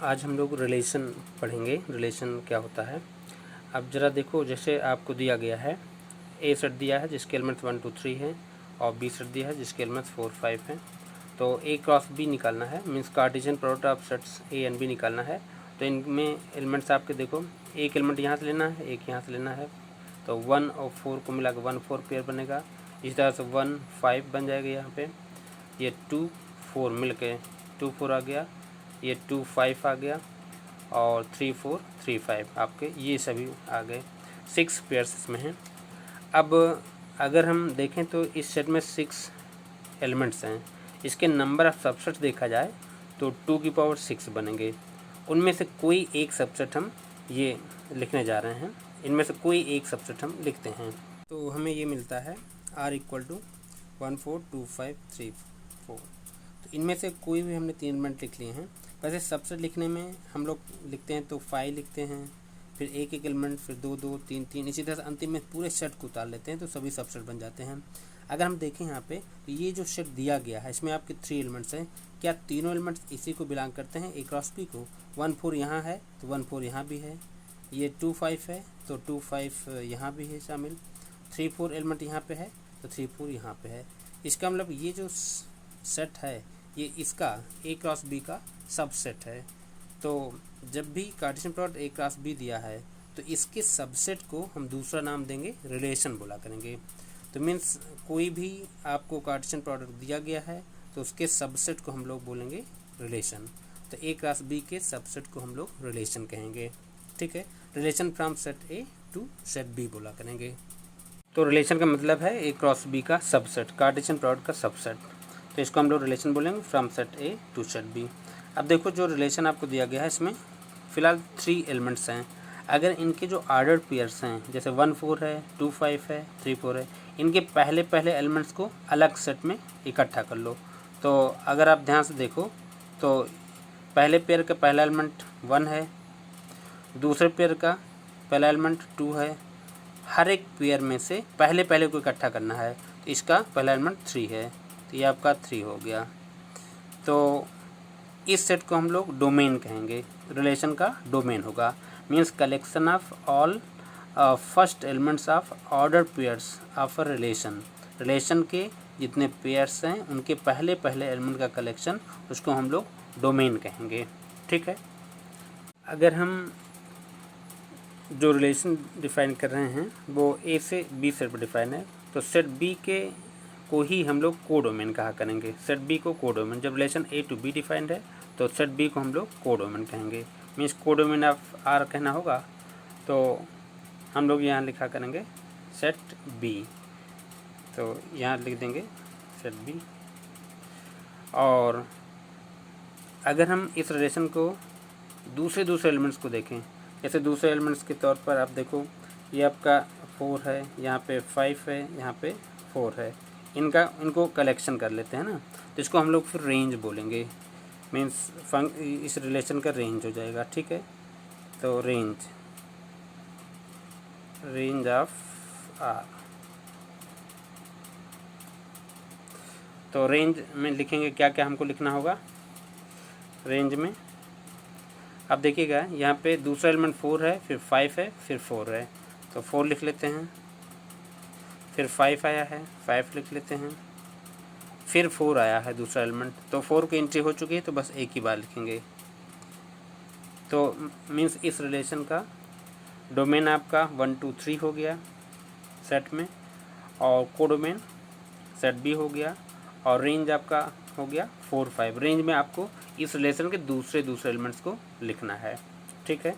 आज हम लोग रिलेशन पढ़ेंगे। रिलेशन क्या होता है। अब ज़रा देखो, जैसे आपको दिया गया है ए सेट दिया है जिसके एलिमेंट्स 1 2 3 हैं और बी सेट दिया है जिसके एलिमेंट्स 4 5 हैं। तो ए क्रॉस बी निकालना है, means Cartesian product of sets A and B निकालना है। तो इनमें एलिमेंट्स आपके देखो, एक एलिमेंट यहाँ से लेना है, एक यहाँ से लेना है। तो 1 और 4 को मिला के 1 4 पेयर बनेगा। इस तरह से 1 5 बन जाएगा। यहाँ पे ये 2 4 मिल के 2 4 आ गया, ये 2 5 आ गया और 3 4 3 5 आपके ये सभी आ गए। 6 पेयर्स इसमें हैं। अब अगर हम देखें तो इस सेट में 6 एलिमेंट्स हैं। इसके नंबर ऑफ सबसेट देखा जाए तो 2 की पावर 6 बनेंगे। उनमें से कोई एक सबसेट हम ये लिखने जा रहे हैं। इनमें से कोई एक सबसेट हम लिखते हैं तो हमें ये मिलता है R = 1 4 2 5 3 4। तो इनमें से कोई भी हमने 3 एलिमेंट लिख लिए हैं। वैसे सबसेट लिखने में हम लोग लिखते हैं तो 5 लिखते हैं, फिर एक एक एलिमेंट, फिर 2 2 3 3, इसी तरह से अंतिम में पूरे सेट को उतार लेते हैं तो सभी सबसेट बन जाते हैं। अगर हम देखें यहाँ पे तो ये जो सेट दिया गया है इसमें आपके 3 एलिमेंट्स हैं। क्या तीनों एलिमेंट्स इसी को बिलोंग करते हैं, ए क्रॉस बी को? 1 4 यहाँ है तो 1 4 यहाँ भी है। ये 2 5 है तो 2 5 यहाँ भी है शामिल। 3 4 एलिमेंट यहाँ पे है तो 3 4 यहाँ पे है। इसका मतलब ये जो सेट है ये इसका ए क्रॉस बी का सबसेट है। तो जब भी Cartesian product A cross B दिया है तो इसके सबसेट को हम दूसरा नाम देंगे, रिलेशन बोला करेंगे। तो मीन्स कोई भी आपको कार्टेशियन प्रोडक्ट दिया गया है तो उसके सबसेट को हम लोग बोलेंगे रिलेशन। तो ए क्रॉस बी के सबसेट को हम लोग रिलेशन कहेंगे। ठीक है, relation from set A to set B बोला करेंगे। तो रिलेशन का मतलब है ए क्रॉस बी का सबसेट, कार्टेशियन प्रोडक्ट का सबसेट। तो इसको हम लोग रिलेशन बोलेंगे from set A to set B. अब देखो जो रिलेशन आपको दिया गया है इसमें फ़िलहाल 3 एलिमेंट्स हैं। अगर इनके जो ऑर्डर पेयर्स हैं जैसे 1 4 है, 2 5 है, 3 4 है, इनके पहले पहले एलिमेंट्स को अलग सेट में इकट्ठा कर लो। तो अगर आप ध्यान से देखो तो पहले पेयर का पहला एलिमेंट 1 है, दूसरे पेयर का पहला एलिमेंट 2 है। हर एक पेयर में से पहले पहले को इकट्ठा करना है। तो इसका पहला एलिमेंट 3 है तो ये आपका 3 हो गया। तो इस सेट को हम लोग डोमेन कहेंगे, रिलेशन का डोमेन होगा। Means collection of all first elements of order pairs of a relation. Relation के जितने पेयर्स हैं उनके पहले पहले एलिमेंट का कलेक्शन, उसको हम लोग डोमेन कहेंगे। ठीक है, अगर हम जो रिलेशन डिफाइन कर रहे हैं वो ए से बी सेट पर डिफाइन है तो सेट बी के को ही हम लोग कोडोमेन कहा करेंगे। सेट बी को कोडोमेन, जब relation A to B defined है तो सेट बी को हम लोग कोडोमेन कहेंगे। मीन्स कोडोमेन ऑफ आर कहना होगा तो हम लोग यहाँ लिखा करेंगे सेट बी। तो यहाँ लिख देंगे सेट बी। और अगर हम इस रिलेशन को दूसरे एलिमेंट्स को देखें, जैसे दूसरे एलिमेंट्स के तौर पर आप देखो ये आपका 4 है, यहाँ पे 5 है, यहाँ पे 4 है। इनको कलेक्शन कर लेते हैं ना, तो इसको हम लोग फिर रेंज बोलेंगे। मीन्स इस रिलेशन का रेंज हो जाएगा। ठीक है, तो रेंज ऑफ आर। तो रेंज में लिखेंगे क्या क्या हमको लिखना होगा रेंज में। अब देखिएगा यहाँ पे दूसरा एलिमेंट 4 है, फिर 5 है, फिर 4 है। तो 4 लिख लेते हैं, फिर 5 आया है, 5 लिख लेते हैं, फिर 4 आया है दूसरा एलिमेंट। तो 4 की एंट्री हो चुकी है तो बस एक ही बार लिखेंगे। तो मीन्स इस रिलेशन का डोमेन आपका 1 2 3 हो गया सेट में, और कोडोमेन सेट बी हो गया, और रेंज आपका हो गया 4 5। रेंज में आपको इस रिलेशन के दूसरे एलिमेंट्स को लिखना है। ठीक है।